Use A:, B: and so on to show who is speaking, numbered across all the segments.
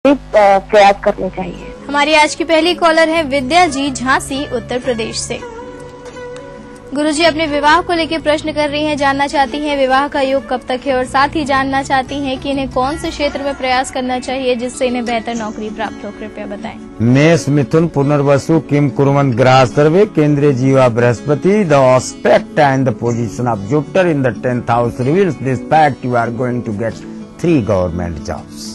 A: प्रयास करने चाहिए।
B: हमारी आज की पहली कॉलर है विद्या जी, झांसी उत्तर प्रदेश से। गुरुजी अपने विवाह को लेकर प्रश्न कर रही हैं, जानना चाहती हैं विवाह का योग कब तक है और साथ ही जानना चाहती हैं कि इन्हें कौन से क्षेत्र में प्रयास करना चाहिए जिससे इन्हें बेहतर नौकरी प्राप्त हो। कृपया बताएं।
C: मेष, मिथुन, पुनर्वसु, किम कुर्वन् ग्रह सर्वे, केंद्रीय जीवा बृहस्पति, the aspect and the position of Jupiter in the 10th house reveals this fact you are going to get 3 government jobs.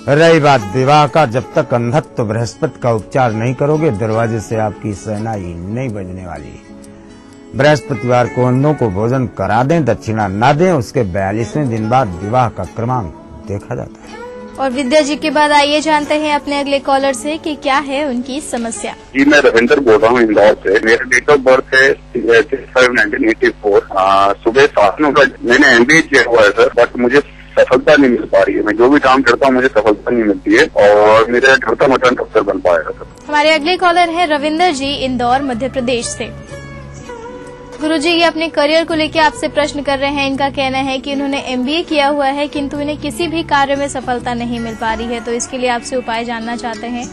C: रही बात विवाह का, जब तक अंधत्व बृहस्पति का उपचार नहीं करोगे दरवाजे से आपकी शहनाई नहीं बजने वाली। बृहस्पतिवार को अंधों को भोजन करा दें, दक्षिणा न दें, उसके 42वें दिन बाद विवाह का क्रमांक देखा जाता है।
B: और विद्या जी के बाद आइए जानते हैं अपने अगले कॉलर से कि क्या है उनकी समस्या।
D: जी मैं रविंदर बोल रहा हूँ इंदौर से। मेरा डेट ऑफ बर्थ है 6/5/1984। सुबह 7 बजे मैंने MBA किया हुआ है सर, बट मुझे सफलता नहीं मिल पा रही है। मैं जो भी काम करता हूँ मुझे सफलता नहीं मिलती है और मेरा घर का मटन अफसर बन पाएगा सर।
B: हमारे अगले कॉलर है रविंदर जी, इंदौर मध्य प्रदेश से। गुरुजी ये अपने करियर को लेकर आपसे प्रश्न कर रहे हैं। इनका कहना है कि इन्होंने MBA किया हुआ है किंतु इन्हें किसी भी कार्य में सफलता नहीं मिल पा रही है, तो इसके लिए आपसे उपाय जानना चाहते हैं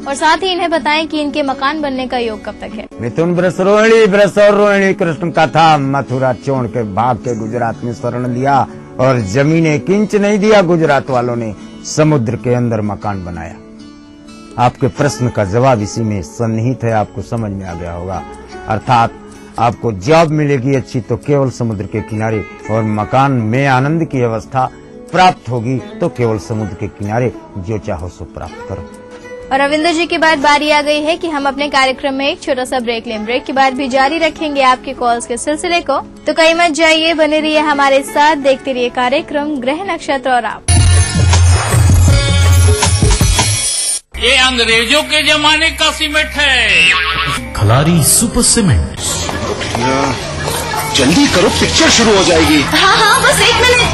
B: और साथ ही इन्हें बताएं कि इनके मकान बनने का योग कब तक है।
C: मिथुन, वृषरोहिणी कृष्ण कथा, मथुरा छोड़ के भाग के गुजरात में शरण लिया और जमीनें किंच नहीं दिया। गुजरात वालों ने समुद्र के अंदर मकान बनाया। आपके प्रश्न का जवाब इसी में सन्निहित है, आपको समझ में आ गया होगा। अर्थात आपको जॉब मिलेगी अच्छी तो केवल समुद्र के किनारे, और मकान में आनंद की अवस्था प्राप्त होगी तो केवल समुद्र के किनारे। जो चाहो सो प्राप्त करो।
B: और रविंद्र जी के बाद बारी आ गई है कि हम अपने कार्यक्रम में एक छोटा सा ब्रेक लें। ब्रेक के बाद भी जारी रखेंगे आपके कॉल्स के सिलसिले को, तो कहीं मत जाइए, बने रहिए हमारे साथ, देखते रहिए कार्यक्रम ग्रह नक्षत्र और आप।
E: ये अंग्रेजों के जमाने का सीमेंट है,
F: खलारी सुपर सीमेंट।
G: जल्दी करो, पिक्चर शुरू हो जाएगी।
H: हाँ हाँ बस 1 मिनट।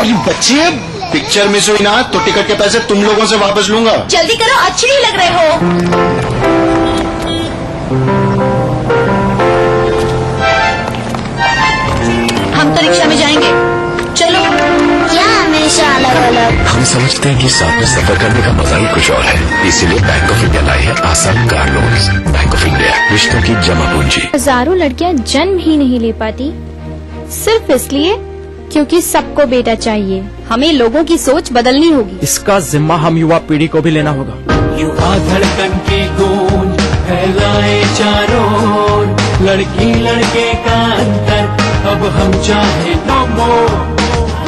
G: अरे बच्चे, पिक्चर मिस हुई ना तो टिकट के पैसे तुम लोगों से वापस लूंगा।
H: जल्दी करो, अच्छे ही लग रहे हो। हम तो रिक्शा में जाएंगे, चलो। क्या हमेशा अलग अलग?
F: हम समझते हैं कि साथ में सफर करने का मजा ही कुछ और है, इसीलिए बैंक ऑफ इंडिया लाई है आसान car loans. Bank of India, रिश्तों की जमा पूंजी।
I: हजारों लड़कियां जन्म ही नहीं ले पाती सिर्फ इसलिए क्योंकि सबको बेटा चाहिए। हमें लोगों की सोच बदलनी होगी।
J: इसका जिम्मा हम युवा पीढ़ी को भी लेना होगा।
K: युवा धड़कन की गूंज फैलाए चारों ओर, लड़की लड़के का अंतर अब हम चाहे नो मोर।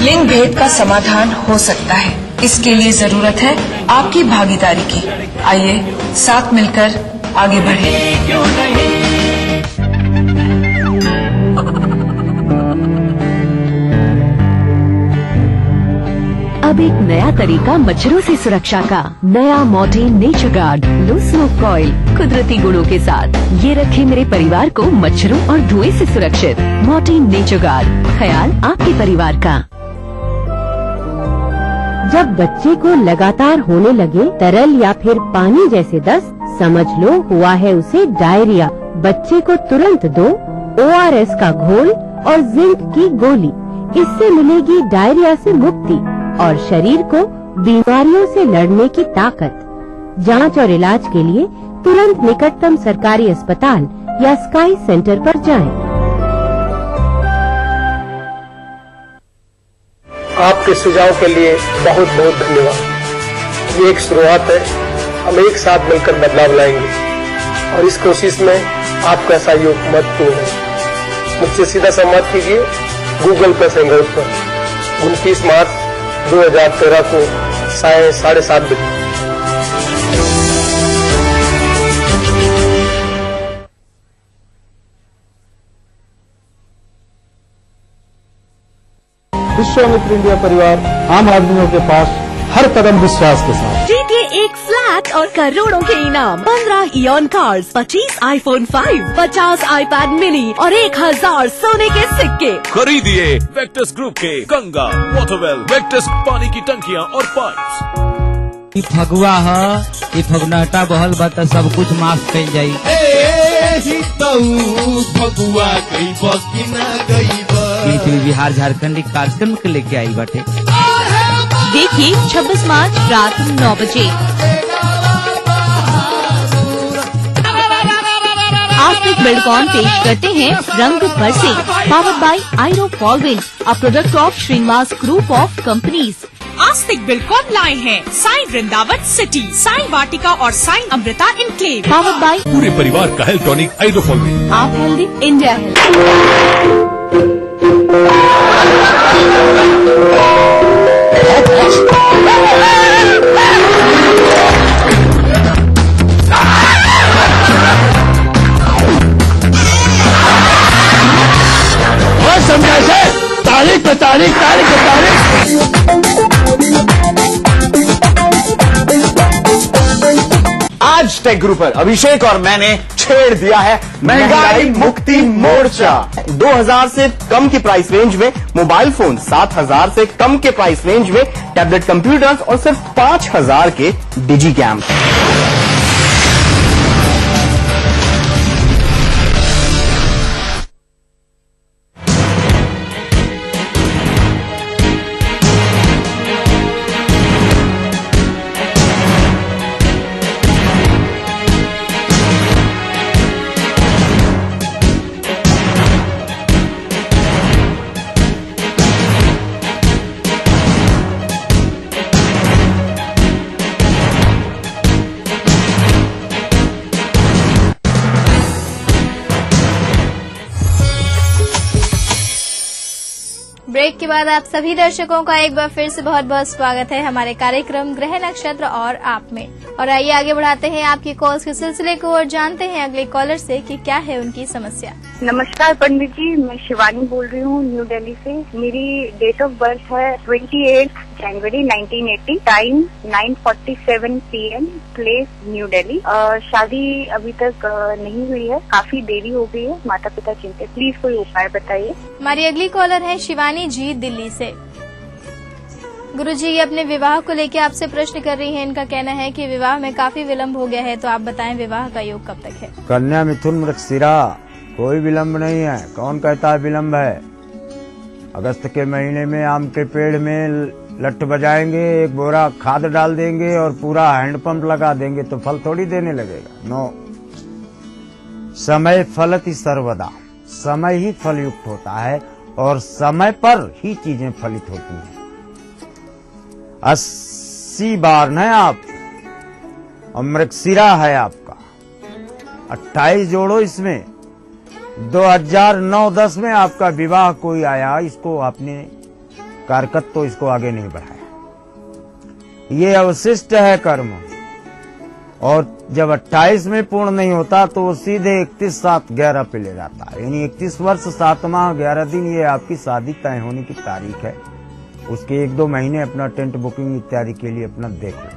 H: लिंग भेद का समाधान हो सकता है, इसके लिए जरूरत है आपकी भागीदारी की। आइए साथ मिलकर आगे बढ़ें।
K: क्यों नहीं?
L: अब एक नया तरीका मच्छरों से सुरक्षा का। नया Mortein nature guard low smoke coil, कुदरती गुणों के साथ ये रखे मेरे परिवार को मच्छरों और धुएं से सुरक्षित। मॉर्टीन नेचर गार्ड, ख्याल आपके परिवार का।
M: जब बच्चे को लगातार होने लगे तरल या फिर पानी जैसे दस्त, समझ लो हुआ है उसे डायरिया। बच्चे को तुरंत दो ORS का घोल और जिंक की गोली। इससे मिलेगी डायरिया से मुक्ति और शरीर को बीमारियों से लड़ने की ताकत। जांच और इलाज के लिए तुरंत निकटतम सरकारी अस्पताल या स्काई सेंटर पर जाएं।
N: आपके सुझाव के लिए बहुत बहुत धन्यवाद। ये एक शुरुआत है, हम एक साथ मिलकर बदलाव लाएंगे और इस कोशिश में आपका सहयोग महत्वपूर्ण है। मुझसे सीधा संवाद कीजिए गूगल प्लस हैंगआउट पर 29 मार्च 2013 को 7:30 बजे। विश्वामित्र इंडिया परिवार आम आदमियों के पास हर कदम विश्वास के साथ।
L: जीतिए एक फ्लैट और करोड़ों के इनाम, 15 ion cars, 25 iPhone 5, 50 iPad mini और 1000 सोने के सिक्के।
O: खरीदिए वेक्टस ग्रुप के गंगा, वाटरवेल, वेक्टस पानी की टंकियां और पाइप्स।
P: फगुआ है, फगुनाटा बहल बता सब कुछ माफ कर जाई।
K: फगुआ कई बस की ना गई
P: बिहार झारखंड कार्यक्रम के लेके आई बाटे।
L: देखिए 26 मार्च रात 9 बजे। आस्तिक बिल्डकॉन पेश करते हैं रंग बरसे, पावर्ड बाय आयरो फॉलविन, a product of Srinivas group of companies.
Q: Astik Buildcon लाए हैं साई वृंदावन सिटी, साई वाटिका और Sai Amrita enclave.
L: Powered by
O: पूरे परिवार का हेल्थ टॉनिक आइरोफॉलविन।
L: आप हेल्दी, इंडिया हेल्दी।
C: तारीख पे तारीख, तारीख पे तारीख।
G: आज टेक ग्रुप पर अभिषेक और मैंने छेड़ दिया है महंगाई मुक्ति मोर्चा। 2000 से कम की प्राइस रेंज में मोबाइल फोन, 7000 से कम के प्राइस रेंज में टैबलेट कंप्यूटर्स और सिर्फ 5000 के डिजी कैम।
B: ब्रेक के बाद आप सभी दर्शकों का एक बार फिर से बहुत बहुत स्वागत है हमारे कार्यक्रम ग्रह नक्षत्र और आप में। और आइए आगे बढ़ाते हैं आपकी कॉल्स के सिलसिले को और जानते हैं अगले कॉलर से कि क्या है उनकी समस्या।
A: नमस्कार पंडित जी, मैं शिवानी बोल रही हूँ न्यू दिल्ली से। मेरी डेट ऑफ बर्थ है 28 जनवरी 1980, time 9:47 PM, place new Delhi. शादी अभी तक नहीं हुई है, काफी देरी हो गई है, माता पिता चिंतित, प्लीज कोई उपाय बताइए।
B: हमारी अगली कॉलर है शिवानी जी दिल्ली से। गुरुजी, ये अपने विवाह को लेकर आपसे प्रश्न कर रही हैं। इनका कहना है कि विवाह में काफी विलंब हो गया है, तो आप बताएं विवाह का योग कब तक है।
C: कन्या मिथुन मृगशिरा, कोई विलंब नहीं है। कौन कहता है विलंब है? अगस्त के महीने में आम के पेड़ में लठ बजाएंगे, एक बोरा खाद डाल देंगे और पूरा हैंडपंप लगा देंगे तो फल थोड़ी देने लगेगा। नो, समय फलति सर्वदा, समय ही फल युक्त होता है और समय पर ही चीजें फलित होती हैं। 80 बार न आप, और मृगशिरा है आपका 28 जोड़ो इसमें। 2009-10 में आपका विवाह कोई आया, इसको आपने कारकत तो इसको आगे नहीं बढ़ाया। ये अवशिष्ट है कर्म, और जब 28 में पूर्ण नहीं होता तो वो सीधे 31/7/11 पे ले जाता है। यानी 31 वर्ष 7 माह 11 दिन ये आपकी शादी तय होने की तारीख है। उसके 1-2 महीने अपना टेंट बुकिंग इत्यादि के लिए अपना देख लो।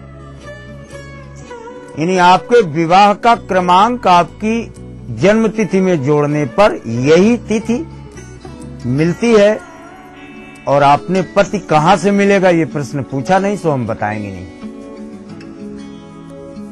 C: यानी आपके विवाह का क्रमांक आपकी जन्म तिथि में जोड़ने पर यही तिथि मिलती है। और आपने पति कहाँ से मिलेगा ये प्रश्न पूछा नहीं, सो हम बताएंगे नहीं।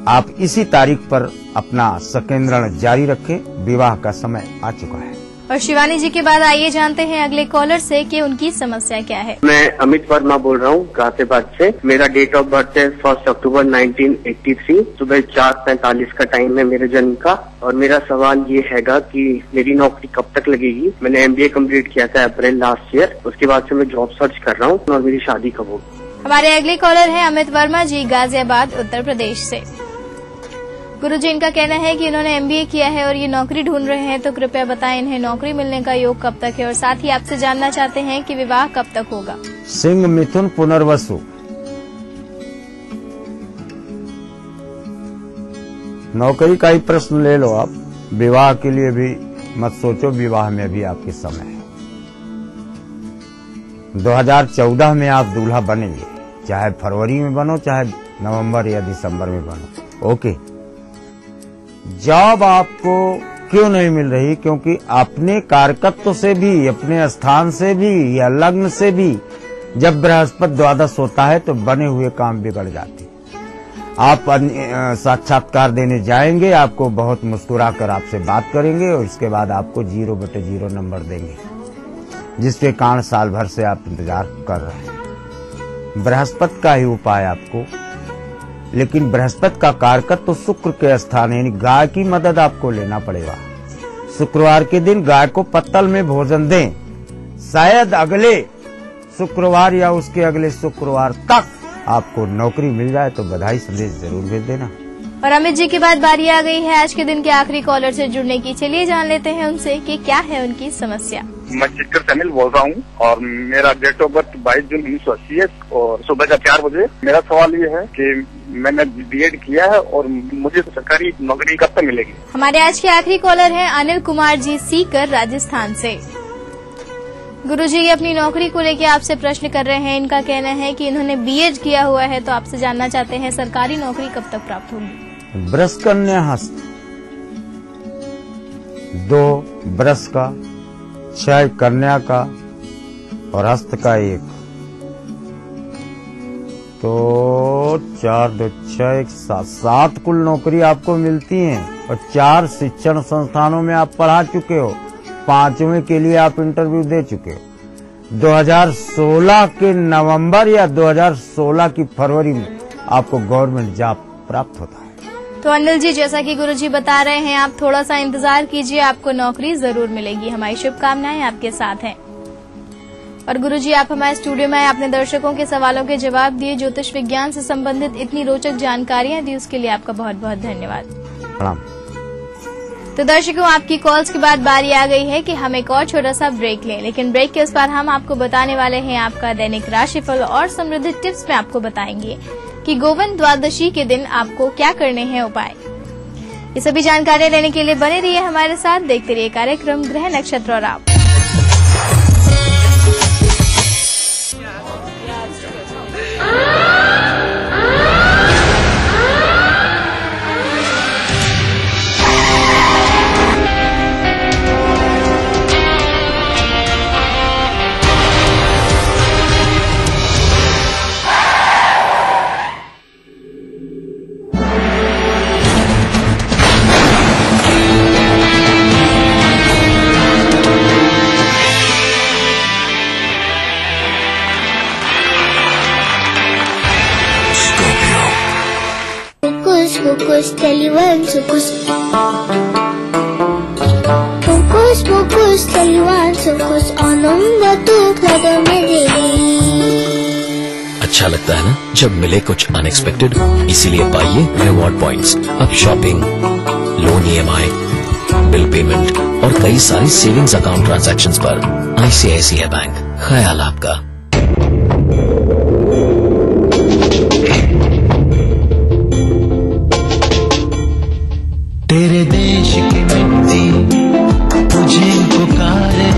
C: आप इसी तारीख पर अपना संकेंद्रण जारी रखें, विवाह का समय आ चुका है।
B: और शिवानी जी के बाद आइए जानते हैं अगले कॉलर से कि उनकी समस्या क्या है।
R: मैं अमित वर्मा बोल रहा हूँ गाजियाबाद से। मेरा डेट ऑफ बर्थ है 1 अक्टूबर 1983, सुबह 4:45 का टाइम है मेरे जन्म का। और मेरा सवाल ये हैगा कि मेरी नौकरी कब तक लगेगी। मैंने MBA कंप्लीट किया था अप्रैल लास्ट ईयर, उसके बाद से मैं जॉब सर्च कर रहा हूँ, और मेरी शादी कब होगी।
B: हमारे अगले कॉलर है अमित वर्मा जी गाजियाबाद उत्तर प्रदेश से। गुरुजी, इनका कहना है कि इन्होंने MBA किया है और ये नौकरी ढूंढ रहे हैं, तो कृपया बताएं इन्हें नौकरी मिलने का योग कब तक है, और साथ ही आपसे जानना चाहते हैं कि विवाह कब तक होगा।
C: सिंह मिथुन पुनर्वसु, नौकरी का ही प्रश्न ले लो आप। विवाह के लिए भी मत सोचो, विवाह में भी आपके समय है। 2014 में आप दूल्हा बनेंगे, चाहे फरवरी में बनो, चाहे नवंबर या दिसंबर में बनो। ओके, जॉब आपको क्यों नहीं मिल रही? क्योंकि अपने कारकत्व से भी, अपने स्थान से भी या लग्न से भी जब बृहस्पति द्वादश होता है तो बने हुए काम बिगड़ जाते हैं। आप साक्षात्कार देने जाएंगे, आपको बहुत मुस्कुरा कर आपसे बात करेंगे और इसके बाद आपको 0/0 नंबर देंगे, जिसके कारण साल भर से आप इंतजार कर रहे हैं। बृहस्पति का ही उपाय आपको, लेकिन बृहस्पति का कारकत्व तो शुक्र के स्थान यानी गाय की मदद आपको लेना पड़ेगा। शुक्रवार के दिन गाय को पत्तल में भोजन दें। शायद अगले शुक्रवार या उसके अगले शुक्रवार तक आपको नौकरी मिल जाए तो बधाई संदेश जरूर भेज देना।
B: और अमित जी के बाद बारी आ गई है आज के दिन के आखिरी कॉलर से जुड़ने की। चलिए जान लेते हैं उनसे कि क्या है उनकी समस्या।
D: मैं चित्तर तमिल बोल रहा हूँ और मेरा डेट ऑफ बर्थ 22 जून 1980 है और सुबह का 4 बजे। मेरा सवाल ये है कि मैंने बीएड किया है और मुझे सरकारी नौकरी कब तक मिलेगी।
B: हमारे आज के आखिरी कॉलर हैं अनिल कुमार जी सीकर राजस्थान से। गुरुजी ये अपनी नौकरी को लेकर आपसे प्रश्न कर रहे हैं। इनका कहना है कि इन्होंने बीएड किया हुआ है तो आपसे जानना चाहते हैं सरकारी नौकरी कब तक प्राप्त होगी।
C: वृष कन्या हस्त 2 वृष का 6 कन्या का और हस्त का 1 तो 4 2 6 1 7 कुल नौकरी आपको मिलती हैं और 4 शिक्षण संस्थानों में आप पढ़ा चुके हो। 5वें के लिए आप इंटरव्यू दे चुके हो। 2016 के नवंबर या 2016 की फरवरी में आपको गवर्नमेंट जॉब प्राप्त होता है।
B: तो अनिल जी जैसा कि गुरुजी बता रहे हैं आप थोड़ा सा इंतजार कीजिए, आपको नौकरी जरूर मिलेगी। हमारी शुभकामनाएं आपके साथ हैं। और गुरुजी आप हमारे स्टूडियो में अपने दर्शकों के सवालों के जवाब दिए, ज्योतिष विज्ञान से संबंधित इतनी रोचक जानकारियां दी, उसके लिए आपका बहुत बहुत धन्यवाद।
C: प्रणाम।
B: तो दर्शकों आपकी कॉल्स के बाद बारी आ गई है कि हम एक और छोटा सा ब्रेक लें, लेकिन ब्रेक के उस पार हम आपको बताने वाले हैं आपका दैनिक राशिफल और समृद्धि टिप्स में आपको बताएंगे कि गोविंद द्वादशी के दिन आपको क्या करने हैं उपाय। ये सभी जानकारियां लेने के लिए बने रहिए हमारे साथ, देखते रहिए कार्यक्रम ग्रह नक्षत्र और आप।
S: Focus, Taliban, focus. Focus, Taliban, focus. आनंद तो लगा मेरे।
F: अच्छा लगता है ना जब मिले कुछ अनएक्सपेक्टेड, इसीलिए पाइए रिवॉर्ड पॉइंट्स। अब shopping, loan EMI, bill payment और कई सारी सेविंग्स अकाउंट ट्रांजैक्शंस पर ICICI बैंक, ख्याल आपका।
K: तेरे देश की मिट्टी तुझे पुकारे,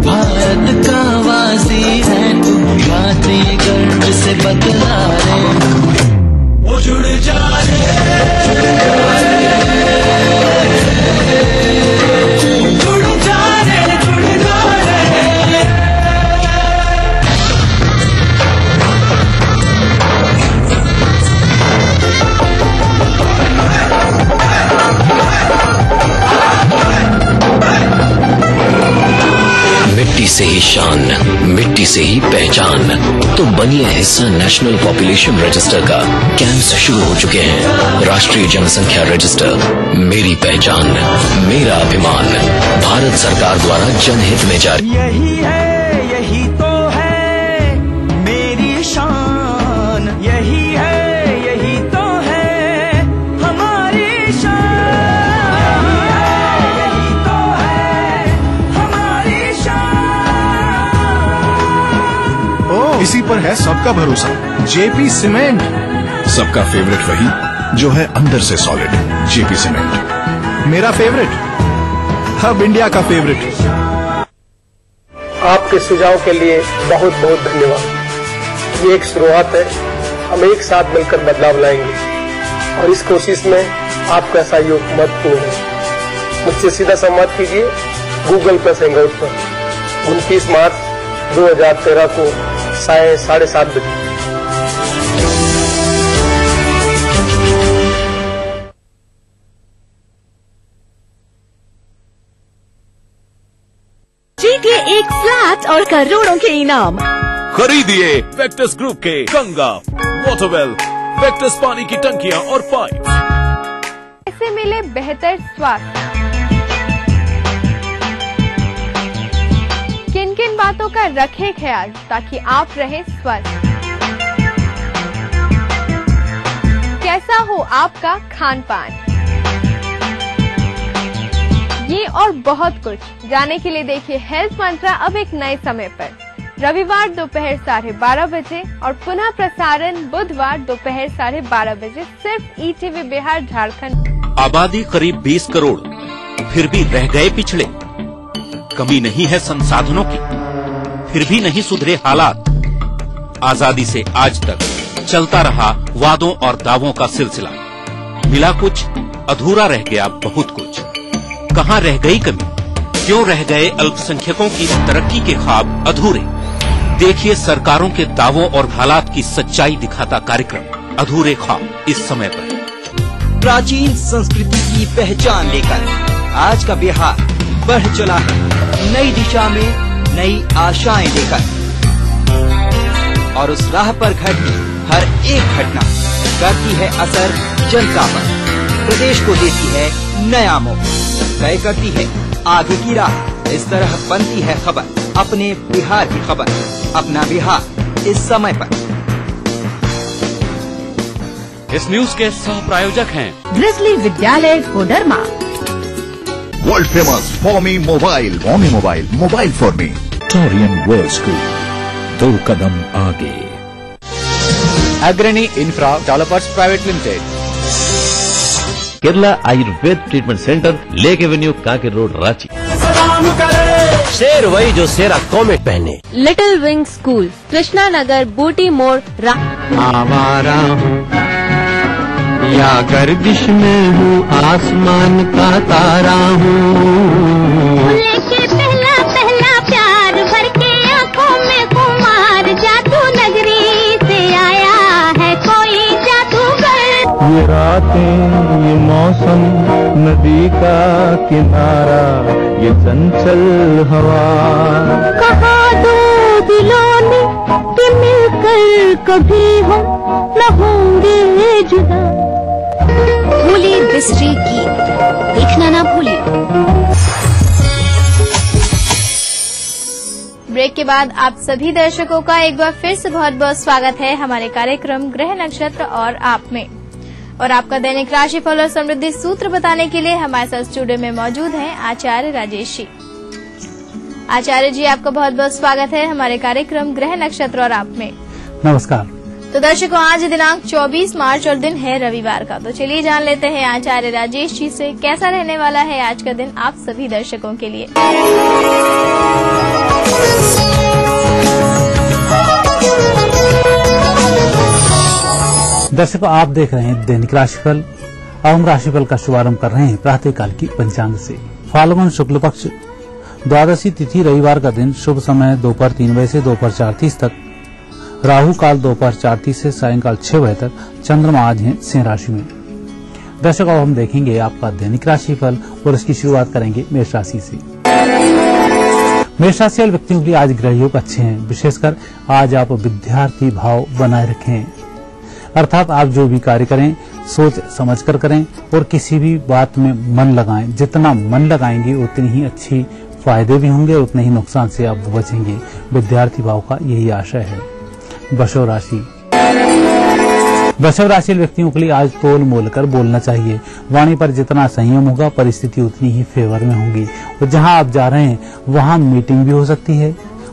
K: भारत का वासी है तू, भारतीय गर्व से बदला रे, वो जुड़ जा रे, जुड़ जा रे, जुड़ जा रे।
F: मिट्टी से ही शान, मिट्टी से ही पहचान, तो बनिए हिस्सा नेशनल पॉपुलेशन रजिस्टर का। कैंप्स शुरू हो चुके हैं। राष्ट्रीय जनसंख्या रजिस्टर, मेरी पहचान मेरा अभिमान, भारत सरकार द्वारा जनहित में जारी।
K: यही है, यही तो है मेरी शान, यही है, यही तो है हमारी शान।
T: इसी पर है सबका भरोसा, JP सीमेंट। सबका फेवरेट वही जो है अंदर से सॉलिड, JP सीमेंट मेरा फेवरेट, अब इंडिया का फेवरेट।
N: आपके सुझाव के लिए बहुत बहुत धन्यवाद। ये एक शुरुआत है, हम एक साथ मिलकर बदलाव लाएंगे और इस कोशिश में आपका सहयोग महत्वपूर्ण है। मुझसे सीधा संवाद कीजिए Google+ हैंगआउट पर 29 मार्च 2013 को 7:30 बजे।
Q: जी के एक फ्लैट और
L: करोड़ों के इनाम।
O: खरीदिए वेक्टस ग्रुप के गंगा, वाटरवेल, वेक्टस पानी की टंकियां और पाइप।
B: कैसे मिले बेहतर स्वास्थ्य? किन किन बातों का रखें ख्याल ताकि आप रहें स्वस्थ? कैसा हो आपका खान पान? ये और बहुत कुछ जानने के लिए देखिए हेल्थ मंत्रा अब एक नए समय पर, रविवार दोपहर 12:30 बजे और पुनः प्रसारण बुधवार दोपहर 12:30 बजे, सिर्फ ईटीवी बिहार झारखंड।
U: आबादी करीब 20 करोड़, फिर भी रह गए पिछड़े। कमी नहीं है संसाधनों की, फिर भी नहीं सुधरे हालात। आजादी से आज तक चलता रहा वादों और दावों का सिलसिला। मिला कुछ, अधूरा रह गया बहुत कुछ। कहाँ रह गई कमी? क्यों रह गए अल्पसंख्यकों की तरक्की के ख्वाब अधूरे? देखिए सरकारों के दावों और हालात की सच्चाई दिखाता कार्यक्रम अधूरे ख्वाब इस समय पर।
V: प्राचीन संस्कृति की पहचान लेकर आज का बिहार बढ़ चला है नई दिशा में, नई आशाएं लेकर। और उस राह पर घटती हर एक घटना करती है असर जनता पर, प्रदेश को देती है नया मोड़, तय करती है आगे की राह। इस तरह बनती है खबर, अपने बिहार की खबर, अपना बिहार इस समय पर।
U: इस न्यूज के सह प्रायोजक हैं
L: ग्रिजली विद्यालय कोडरमा,
T: वर्ल्ड फेमस फॉर्मी mobile, mobile for me, Torian world school, 2 कदम आगे।
J: Agrani infra developers private limited,
W: Kerala Ayurveda treatment centre, lake avenue, Kanke road, Ranchi.
F: शेर वही जो शेरा कॉमेट पहने।
I: Little wing school, Krishna Nagar, Booti More,
K: आवारा हूँ या गर्दिश में हूँ, आसमान का तारा हूँ।
S: लेके पहला पहला प्यार भर के आंखों में कुमार, जादू नगरी से आया है कोई जादूगर।
K: ये रातें, ये मौसम, नदी का किनारा, ये चंचल हवा।
S: कहा दो दिलों ने कि मिलकर कभी हम न होंगे जुदा।
I: भूली बिसरी गीत देखना ना भूलिए।
B: ब्रेक के बाद आप सभी दर्शकों का एक बार फिर से बहुत बहुत स्वागत है हमारे कार्यक्रम ग्रह नक्षत्र और आप में। और आपका दैनिक राशिफल और समृद्धि सूत्र बताने के लिए हमारे साथ स्टूडियो में मौजूद हैं आचार्य राजेश जी। आचार्य जी, आपका बहुत बहुत स्वागत है हमारे कार्यक्रम ग्रह नक्षत्र और आप में।
X: नमस्कार।
B: तो दर्शकों, आज दिनांक 24 मार्च और दिन है रविवार का। तो चलिए जान लेते हैं आचार्य राजेश जी से कैसा रहने वाला है आज का दिन आप सभी दर्शकों के लिए।
X: दर्शकों, आप देख रहे हैं दैनिक राशिफल और हम राशिफल का शुभारंभ कर रहे हैं प्रातःकाल की पंचांग से। फाल्गुन शुक्ल पक्ष द्वादशी तिथि रविवार का दिन, शुभ समय दोपहर 3 बजे से दोपहर 4:30 तक, राहु काल दोपहर 4:30 से सायंकाल 6 बजे तक, चंद्रमा आज है सिंह राशि में। दर्शकों, अब हम देखेंगे आपका दैनिक राशिफल और इसकी शुरुआत करेंगे मेष राशि से। मेष राशि वाले व्यक्तियों के लिए आज ग्रह योग अच्छे हैं। विशेषकर आज आप विद्यार्थी भाव बनाए रखें, अर्थात आप जो भी कार्य करें सोच समझकर करें और किसी भी बात में मन लगाएं। जितना मन लगाएंगे उतनी ही अच्छी फायदे भी होंगे और उतने ही नुकसान से आप बचेंगे। विद्यार्थी भाव का यही आशय है। वृषभ राशि, वृषभ राशि व्यक्तियों के लिए आज तोल मोल कर बोलना चाहिए। वाणी पर जितना संयम होगा परिस्थिति उतनी ही फेवर में होगी। और जहां आप जा रहे हैं वहां मीटिंग भी हो सकती है,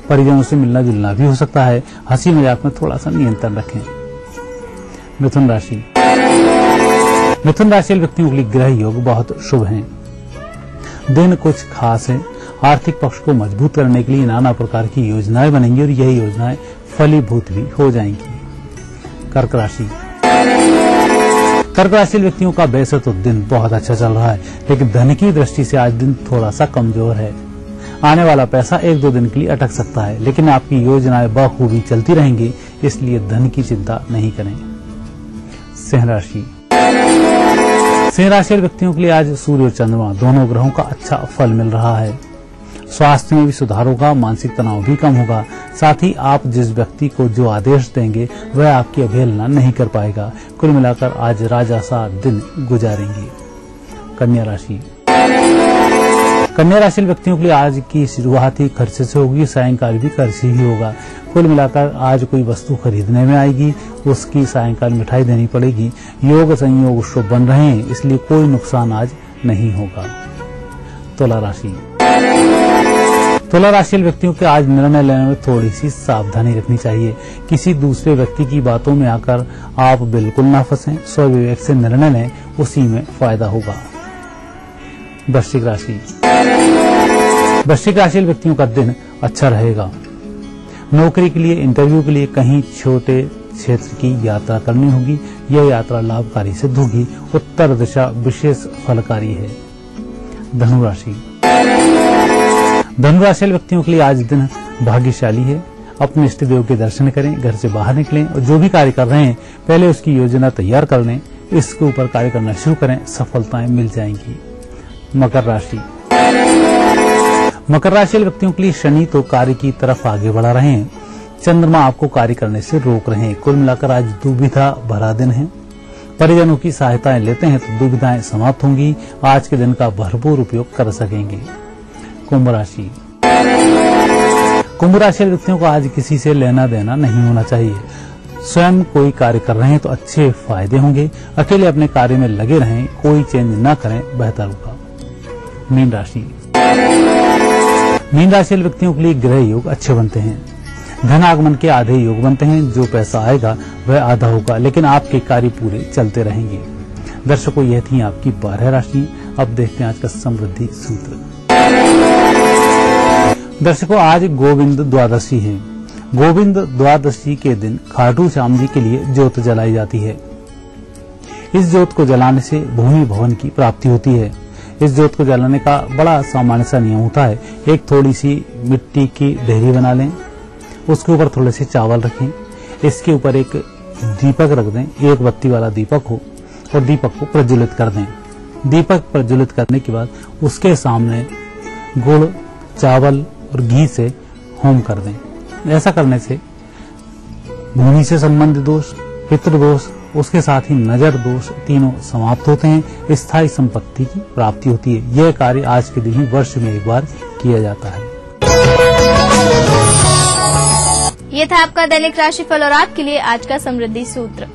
X: परिजनों से मिलना जुलना भी हो सकता है। हंसी मजाक में थोड़ा सा नियंत्रण रखें। मिथुन राशि, मिथुन राशि व्यक्तियों के लिए ग्रह योग बहुत शुभ हैं। दिन कुछ खास है। आर्थिक पक्ष को मजबूत करने के लिए नाना प्रकार की योजनाएं बनेंगी और यही योजनाएं फलीभूत भी हो जाएंगी। कर्क राशि, कर्क राशि व्यक्तियों का वैसे तो दिन बहुत अच्छा चल रहा है, लेकिन धन की दृष्टि से आज दिन थोड़ा सा कमजोर है। आने वाला पैसा 1-2 दिन के लिए अटक सकता है, लेकिन आपकी योजनाएं बखूबी चलती रहेंगी, इसलिए धन की चिंता नहीं करें। सिंह राशि, सिंह राशि व्यक्तियों के लिए आज सूर्य और चंद्रमा दोनों ग्रहों का अच्छा फल मिल रहा है। स्वास्थ्य में भी सुधार होगा, मानसिक तनाव भी कम होगा। साथ ही आप जिस व्यक्ति को जो आदेश देंगे वह आपकी अवहेलना नहीं कर पाएगा। कुल मिलाकर आज राजा सा दिन गुजारेंगे। कन्या राशि। कन्या राशि व्यक्तियों के लिए आज की शुरुआत ही खर्चे से होगी, सायंकाल भी खर्च ही होगा। कुल मिलाकर आज कोई वस्तु खरीदने में आएगी, उसकी सायंकाल मिठाई देनी पड़ेगी। योग संयोग शुभ बन रहे हैं, इसलिए कोई नुकसान आज नहीं होगा। तुला राशि। तुला राशि व्यक्तियों के आज निर्णय लेने में थोड़ी सी सावधानी रखनी चाहिए। किसी दूसरे व्यक्ति की बातों में आकर आप बिल्कुल ना फंसें, स्वविवेक से निर्णय लें, उसी में फायदा होगा। वृश्चिक राशि। वृश्चिक राशि व्यक्तियों का दिन अच्छा रहेगा। नौकरी के लिए, इंटरव्यू के लिए कहीं छोटे क्षेत्र की यात्रा करनी होगी। यह यात्रा लाभकारी सिद्ध होगी। उत्तर दिशा विशेष फलकारी है। धनुराशि। धनुराशि व्यक्तियों के लिए आज दिन भाग्यशाली है। अपने इष्ट देव के दर्शन करें, घर से बाहर निकलें और जो भी कार्य कर रहे हैं पहले उसकी योजना तैयार कर लें, इसके ऊपर कार्य करना शुरू करें, सफलताएं मिल जाएंगी। मकर राशि। मकर राशि व्यक्तियों के लिए शनि तो कार्य की तरफ आगे बढ़ा रहे हैं, चंद्रमा आपको कार्य करने से रोक रहे हैं। कुल मिलाकर आज दुविधा भरा दिन है। परिजनों की सहायताएं लेते हैं तो दुविधाएं समाप्त होंगी। आज के दिन का भरपूर उपयोग कर सकेंगे। कुंभ राशि। कुंभ राशि व्यक्तियों को आज किसी से लेना देना नहीं होना चाहिए। स्वयं कोई कार्य कर रहे हैं तो अच्छे फायदे होंगे। अकेले अपने कार्य में लगे रहें, कोई चेंज न करें, बेहतर होगा। मीन राशि। मीन राशि व्यक्तियों के लिए ग्रह योग अच्छे बनते हैं। धन आगमन के आधे योग बनते हैं। जो पैसा आएगा वह आधा होगा, लेकिन आपके कार्य पूरे चलते रहेंगे। दर्शकों, यह थी आपकी 12 राशि। अब देखते हैं आज का समृद्धि सूत्र। दर्शकों, आज गोविंद द्वादशी है। गोविंद द्वादशी के दिन खाटू श्याम जी के लिए ज्योत जलाई जाती है। इस ज्योत को जलाने से भूमि भवन की प्राप्ति होती है। इस ज्योत को जलाने का बड़ा सामान्य सा नियम होता है। एक थोड़ी सी मिट्टी की ढेरी बना लें, उसके ऊपर थोड़े से चावल रखें, इसके ऊपर एक दीपक रख दें, एक बत्ती वाला दीपक हो, और दीपक को प्रज्वलित कर दें। दीपक प्रज्वलित करने के बाद उसके सामने गुड़, चावल और घी से होम कर दें। ऐसा करने से भूमि से संबंधित दोष, पितृदोष, उसके साथ ही नजर दोष तीनों समाप्त होते हैं। स्थायी संपत्ति की प्राप्ति होती है। यह कार्य आज के दिन ही वर्ष में एक बार किया जाता है।
B: ये था आपका दैनिक राशिफल और आपके लिए आज का समृद्धि सूत्र।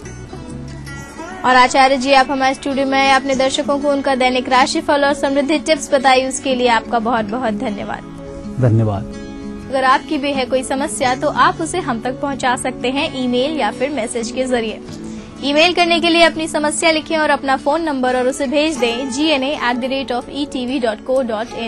B: और आचार्य जी, आप हमारे स्टूडियो में अपने दर्शकों को उनका दैनिक राशिफल और समृद्धि टिप्स बताई, उसके लिए आपका बहुत बहुत धन्यवाद।
X: धन्यवाद।
B: अगर आपकी भी है कोई समस्या तो आप उसे हम तक पहुंचा सकते हैं ईमेल या फिर मैसेज के जरिए। ईमेल करने के लिए अपनी समस्या लिखें और अपना फोन नंबर और उसे भेज दें gna@etv.co.in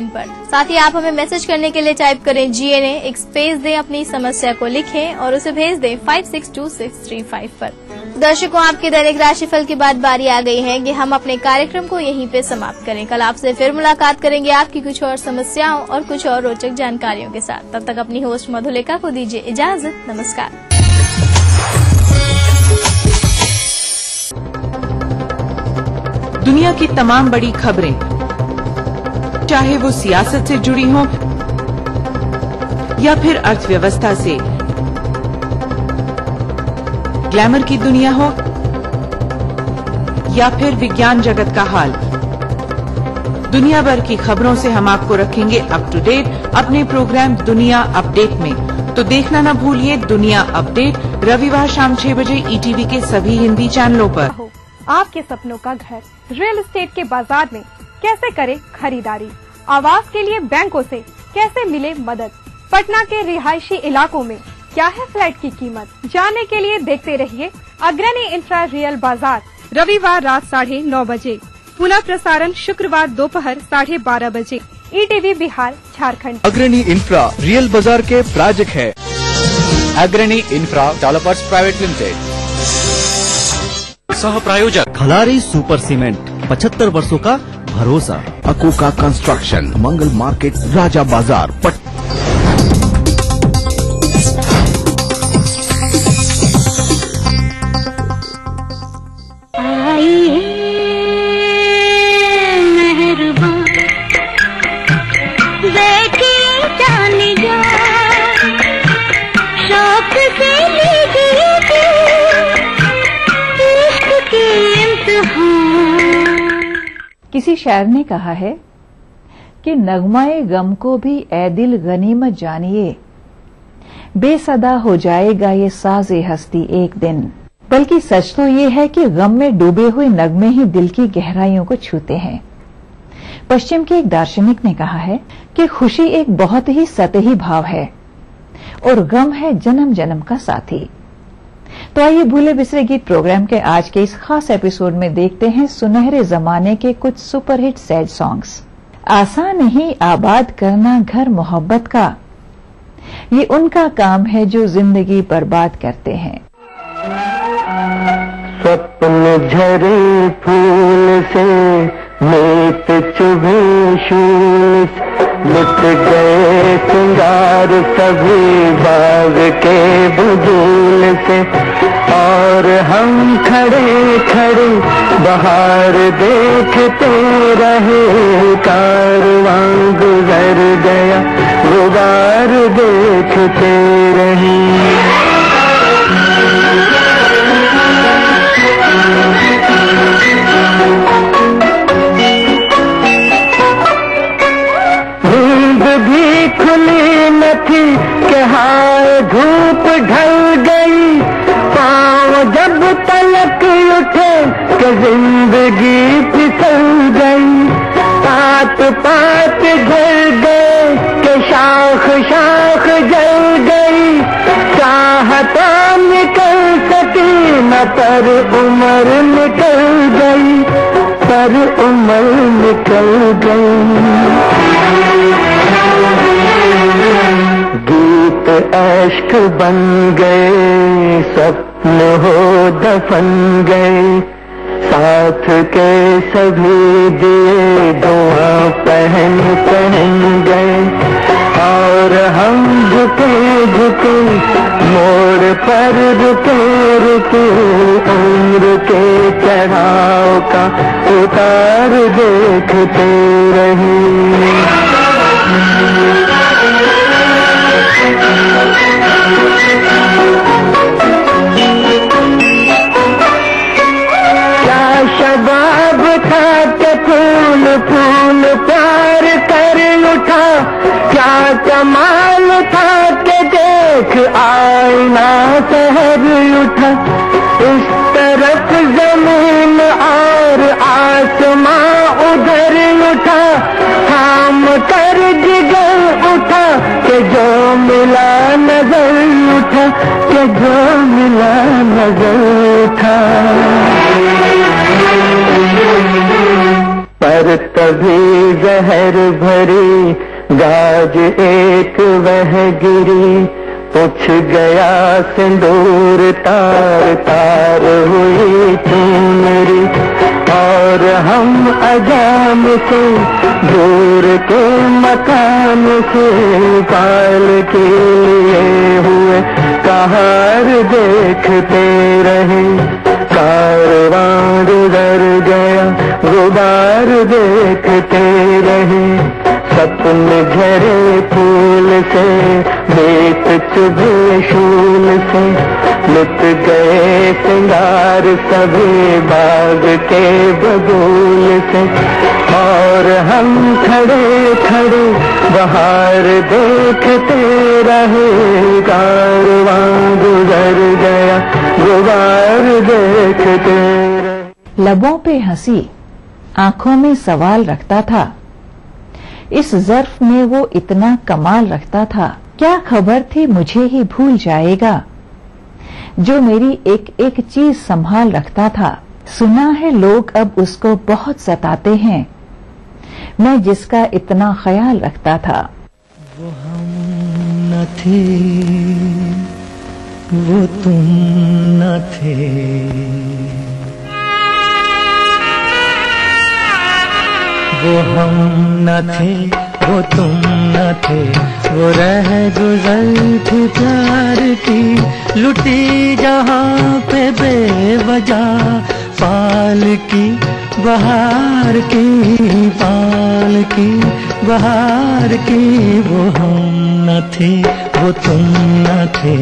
B: पर। साथ ही आप हमें मैसेज करने के लिए टाइप करें GNA, एक स्पेस दें, अपनी समस्या को लिखें और उसे भेज दें 562635 पर। दर्शकों, आपके दैनिक राशिफल के बाद बारी आ गई है कि हम अपने कार्यक्रम को यहीं पे समाप्त करें। कल आपसे फिर मुलाकात करेंगे आपकी कुछ और समस्याओं और कुछ और रोचक जानकारियों के साथ। तब तक अपनी होस्ट मधुलिका को दीजिए इजाजत। नमस्कार।
E: दुनिया की तमाम बड़ी खबरें, चाहे वो सियासत से जुड़ी हों या फिर अर्थव्यवस्था से, ग्लैमर की दुनिया हो या फिर विज्ञान जगत का हाल, दुनिया भर की खबरों से हम आपको रखेंगे अप टू डेट अपने प्रोग्राम दुनिया अपडेट में। तो देखना न भूलिए दुनिया अपडेट, रविवार शाम 6 बजे ETV के सभी हिंदी चैनलों पर।
H: आपके सपनों का घर रियल एस्टेट के बाजार में कैसे करें खरीदारी, आवास के लिए बैंकों से कैसे मिले मदद, पटना के रिहायशी इलाकों में क्या है फ्लैट की कीमत, जानने के लिए देखते रहिए अग्रणी इंफ्रा रियल बाजार, रविवार रात 9:30 बजे, पुनः प्रसारण शुक्रवार दोपहर 12:30 बजे, ETV बिहार झारखंड।
J: अग्रणी इंफ्रा रियल बाजार के प्रायोजक है अग्रणी इंफ्रा डेवलपर्स प्राइवेट लिमिटेड।
U: सह प्रायोजक
J: खलारी सुपर सीमेंट, 75 वर्षों का भरोसा।
T: अकोका कंस्ट्रक्शन, मंगल मार्केट, राजा बाजार,
S: मेहरबान देखिए
A: किसी शायर ने कहा है कि नगमाए गम को भी ए दिल गनीमत जानिए, बेसदा हो जाएगा ये साज़े हस्ती एक दिन। बल्कि सच तो ये है कि गम में डूबे हुए नगमे ही दिल की गहराइयों को छूते हैं। पश्चिम के एक दार्शनिक ने कहा है कि खुशी एक बहुत ही सतही भाव है और गम है जन्म जन्म का साथी। तो आइए भूले बिसरे गीत प्रोग्राम के आज के इस खास एपिसोड में देखते हैं सुनहरे जमाने के कुछ सुपरहिट सैड सॉन्ग्स। आसान नहीं आबाद करना घर मोहब्बत का, ये उनका काम है जो जिंदगी बर्बाद करते हैं।
G: सपने झरे फूल से मीत चुभे शूल से, लुट गए सिंगार सभी बाग के बबूल से, और हम खड़े खड़े बाहर देखते रहे, कारवां गुजर गया गुबार देखते रहे। नींद भी खुली न थी कि हाय धूप ढल गई, पाँव जब तलक उठे कि जिंदगी फिसल गई, पात पात झड़ गए कि शाख शाख जल गई, चाहता निकल सकी न पर उम्र निकल गई, पर उम्र निकल गई। गीत अश्क बन गए सपने हो दफन गए, साथ के सभी दिए दुआ पहन पहन गए, और हम झुके झुके मोड़ पर रुके रुके, उम्र के चढ़ाव का उतार देखते रहे। क्या शबाब था कि फूल फूल प्यार कर उठा, क्या कमाल था कि देख आईना सहर उठा, इस तरफ जमीन और आसमां उधर उठा, थाम कर जिगर उठा कि जो मिला नजर उठा, कि जो मिला नजर उठा। पर तभी जहर भरी गाज एक वह गिरी, पूछ गया सिंदूर तार तार हुई चुनरी, और हम अजाम से दूर के मकान से पाल के लिए हुए कहार देखते रहे, कारवां गुजर गया गुबार देखते रहे, सपने झरे फूल से बेत चुभे शूल से, लुट गए सिंगार सभी बाग के बबूल से, और हम खड़े खड़े बाहर देखते रहे, कारवां गुजर गया गुबार देखते रहे।
A: लबों पे हंसी आंखों में सवाल रखता था, इस ज़र्फ में वो इतना कमाल रखता था, क्या खबर थी मुझे ही भूल जाएगा, जो मेरी एक एक चीज संभाल रखता था। सुना है लोग अब उसको बहुत सताते हैं, मैं जिसका इतना ख्याल रखता था।
K: वो हम न थे, वो तुम न थे, वो हम न थे, वो तुम न थे, वो रह गुजर थी प्यार की, लुटी जहाँ पे बेवजह पाल की बहार की, पाल की बहार की, वो हम न थे, वो तुम न थे।